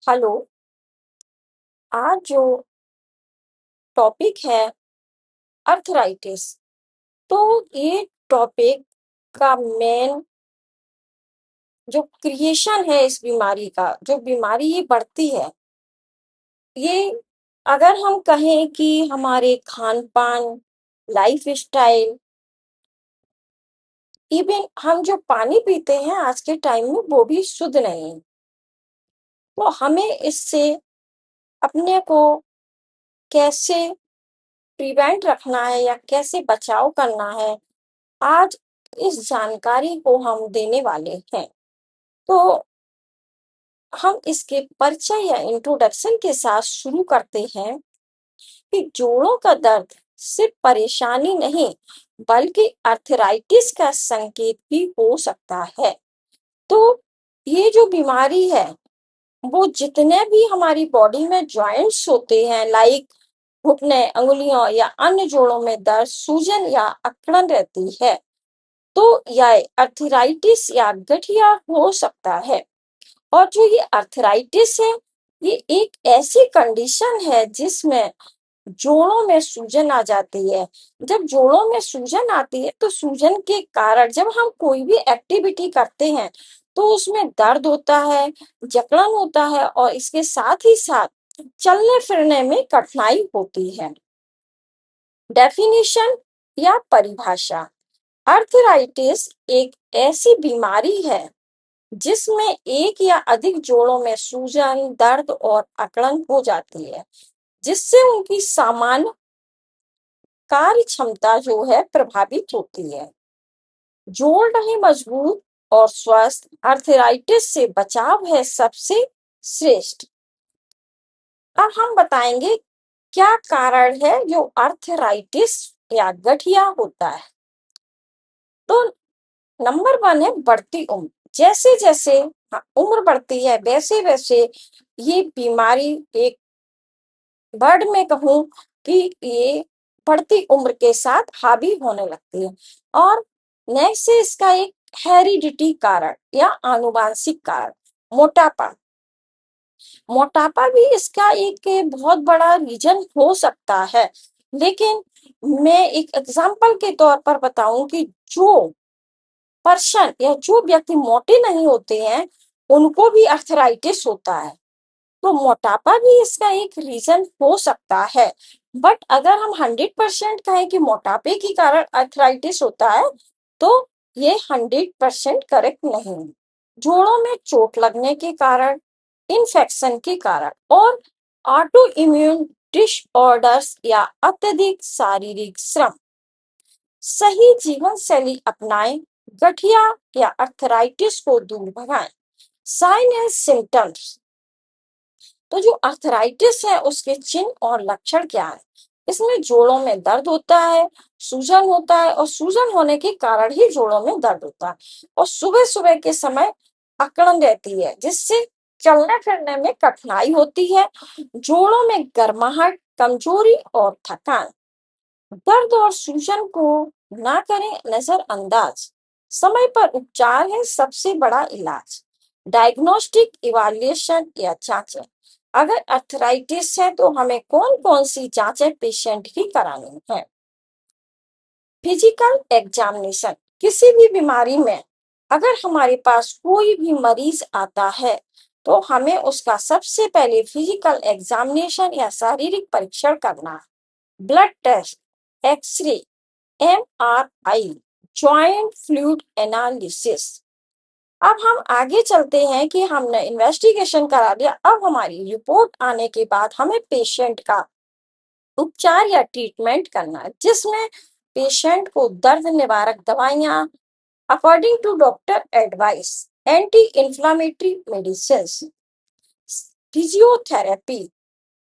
Hello. आज जो topic है अर्थराइटिस। तो ये टॉपिक का मेन जो क्रिएशन है इस बीमारी का, जो बीमारी ये बढ़ती है, ये अगर हम कहें कि हमारे खान पान, लाइफ स्टाइल, इवन हम जो पानी पीते हैं आज के टाइम में वो भी शुद्ध नहीं है। तो हमें इससे अपने को कैसे प्रिवेंट रखना है या कैसे बचाव करना है, आज इस जानकारी को हम देने वाले हैं। तो हम इसके परिचय या इंट्रोडक्शन के साथ शुरू करते हैं कि जोड़ों का दर्द सिर्फ परेशानी नहीं बल्कि अर्थराइटिस का संकेत भी हो सकता है। तो ये जो बीमारी है वो जितने भी हमारी बॉडी में जॉइंट्स होते हैं, लाइक घुटने, अंगुलियों या अन्य जोड़ों में दर्द, सूजन या अकड़न रहती है, तो यह अर्थराइटिस या गठिया हो सकता है। और जो ये अर्थराइटिस है, ये एक ऐसी कंडीशन है जिसमें जोड़ों में सूजन आ जाती है। जब जोड़ों में सूजन आती है तो सूजन के कारण जब हम कोई भी एक्टिविटी करते हैं तो उसमें दर्द होता है, जकड़न होता है और इसके साथ ही साथ चलने फिरने में कठिनाई होती है। डेफिनेशन या परिभाषा। अर्थराइटिस एक ऐसी बीमारी है जिसमें एक या अधिक जोड़ों में सूजन, दर्द और अकड़न हो जाती है, जिससे उनकी सामान्य कार्य क्षमता जो है प्रभावित होती है। जोड़ रहे मजबूत और स्वस्थ, अर्थराइटिस से बचाव है सबसे श्रेष्ठ। अब हम बताएंगे क्या कारण है जो अर्थराइटिस या गठिया होता है। तो नंबर 1 है बढ़ती उम्र। जैसे जैसे उम्र बढ़ती है वैसे वैसे ये बीमारी एक वर्ड में कहूं कि ये बढ़ती उम्र के साथ हावी होने लगती है। और नेक्स्ट है इसका एक हेरिडिटी कारण या आनुवांशिक कारण, मोटापा। मोटापा भी इसका एक बहुत बड़ा रीजन हो सकता है, लेकिन मैं एक एग्जांपल के तौर पर बताऊं कि जो पर्सन या जो व्यक्ति मोटे नहीं होते हैं उनको भी अर्थराइटिस होता है। तो मोटापा भी इसका एक रीजन हो सकता है। बट अगर हम 100% कहें कि मोटापे के कारण अर्थराइटिस होता है तो ये 100% करेक्ट नहीं। जोड़ों में चोट लगने के कारण, इन्फेक्शन के कारण और ऑटो इम्यून डिसऑर्डर्स या अत्यधिक शारीरिक श्रम। सही जीवन शैली अपनाएं, गठिया या अर्थराइटिस को दूर भगाएं। Sign and symptoms. तो जो अर्थराइटिस है उसके चिन्ह और लक्षण क्या है। इसमें जोड़ों में दर्द होता है, सूजन होता है और सूजन होने के कारण ही जोड़ों में दर्द होता है और सुबह सुबह के समय अकड़न रहती है जिससे चलने फिरने में कठिनाई होती है। जोड़ों में गर्माहट, कमजोरी और थकान। दर्द और सूजन को ना करें नजरअंदाज। समय पर उपचार है सबसे बड़ा इलाज। डायग्नोस्टिक इवैल्यूएशन या जांचें। अगर अर्थराइटिस है तो हमें कौन कौन सी जांचें पेशेंट की करानी है। Physical examination. किसी भी बीमारी में अगर हमारे पास कोई भी मरीज आता है तो हमें उसका सबसे पहले फिजिकल एग्जामिनेशन या शारीरिक परीक्षण करना है। Blood test, X-ray, MRI, joint fluid analysis. अब हम आगे चलते हैं कि हमने इन्वेस्टिगेशन करा लिया, अब हमारी रिपोर्ट आने के बाद हमें पेशेंट का उपचार या ट्रीटमेंट करना है, जिसमें पेशेंट को दर्द निवारक दवाइयां according to doctor advice, anti inflammatory medicine, physiotherapy,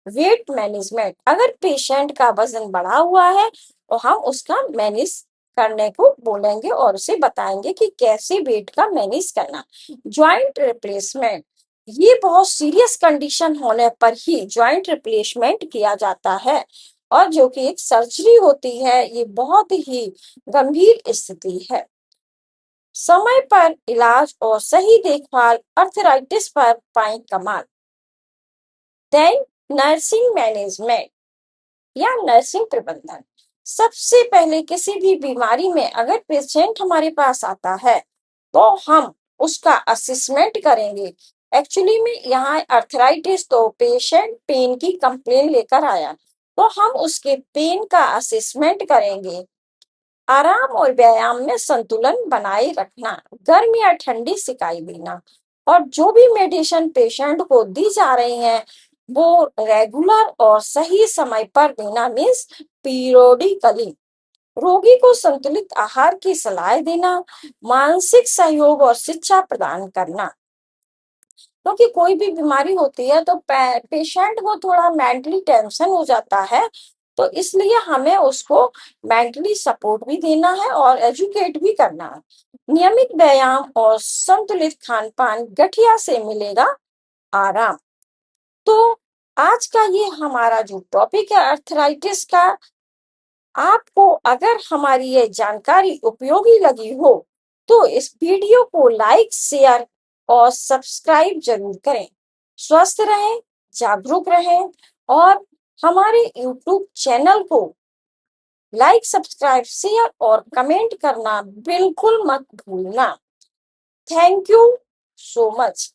weight management. अगर पेशेंट का वजन बढ़ा हुआ है तो हम उसका मैनेज करने को बोलेंगे और उसे बताएंगे कि कैसे वेट का मैनेज करना। Joint replacement. ये बहुत सीरियस कंडीशन होने पर ही ज्वाइंट रिप्लेसमेंट किया जाता है और जो कि एक सर्जरी होती है, ये बहुत ही गंभीर स्थिति है। समय पर इलाज और सही देखभाल अर्थराइटिस पर पाएं कमाल। देन नर्सिंग मैनेजमेंट या नर्सिंग प्रबंधन। सबसे पहले किसी भी बीमारी में अगर पेशेंट हमारे पास आता है तो हम उसका असेसमेंट करेंगे। एक्चुअली में यहाँ अर्थराइटिस तो पेशेंट पेन की कंप्लेन लेकर आया, तो हम उसके पेन का असेसमेंट करेंगे। आराम और व्यायाम में संतुलन बनाए रखना, गर्म या ठंडी सिकाई देना, और जो भी मेडिसिन पेशेंट को दी जा रही है वो रेगुलर और सही समय पर देना, मीन्स पीरियोडिकली। रोगी को संतुलित आहार की सलाह देना, मानसिक सहयोग और शिक्षा प्रदान करना। क्योंकि कोई भी बीमारी होती है तो पेशेंट को थोड़ा मेंटली टेंशन हो जाता है, तो इसलिए हमें उसको मेंटली सपोर्ट भी देना है और एजुकेट भी करना है। नियमित व्यायाम और संतुलित खान पान, गठिया से मिलेगा आराम। तो आज का ये हमारा जो टॉपिक है अर्थराइटिस का, आपको अगर हमारी ये जानकारी उपयोगी लगी हो तो इस वीडियो को लाइक, शेयर और सब्सक्राइब जरूर करें। स्वस्थ रहें, जागरूक रहें और हमारे YouTube चैनल को लाइक, सब्सक्राइब, शेयर और कमेंट करना बिल्कुल मत भूलना। Thank you so much.